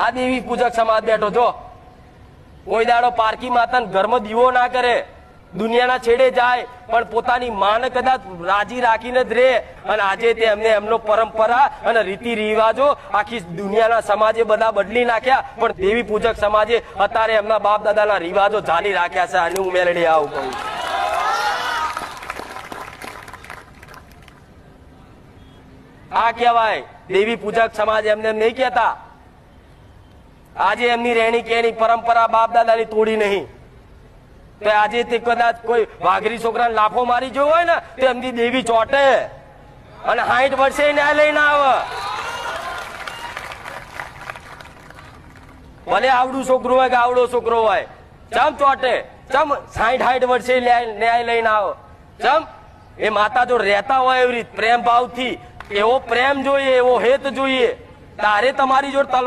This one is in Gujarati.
આ દેવી પૂજક સમાજ બેઠો જો કોઈ દાડો પારકી માતાને ઘરમાં દીવો ના કરે, દુનિયાના છેડે જાય પણ પોતાની માને કદાચ રાજી રાખીને જ રહે. અને આજે તે એમને એમનો પરંપરા અને રીતિ રિવાજો આખી દુનિયાના સમાજે બધા બદલી નાખ્યા, પણ દેવી પૂજક સમાજે અત્યારે એમના બાપ દાદાના રિવાજો જાળી રાખ્યા છે. આની હું મેલડી આવું કહું. આ કહેવાય દેવી પૂજક સમાજ. એમને એમ નહીં કહેતા. આજે એમની રહેણી કેણી પરંપરા બાપ દાદાની તોડી નહીં તો આજે તે કદાચ કોઈ વાઘરી છોકરાને લાફો મારી જોયો હોય ને તો એમની દેવી ચોટે અને 60 વર્ષે ન્યાય લઈને આવે. ભલે આવડું છોકરું હોય કે આવડો છોકરો હોય, ચમ ચોટે? ચમ 60 વર્ષે ન્યાય લઈને આવે? ચમ? એ માતા જો રહેતા હોય એવી રીત પ્રેમ ભાવથી, એવો પ્રેમ જોઈએ, એવો હેત જોઈએ, તારે તમારી જોડે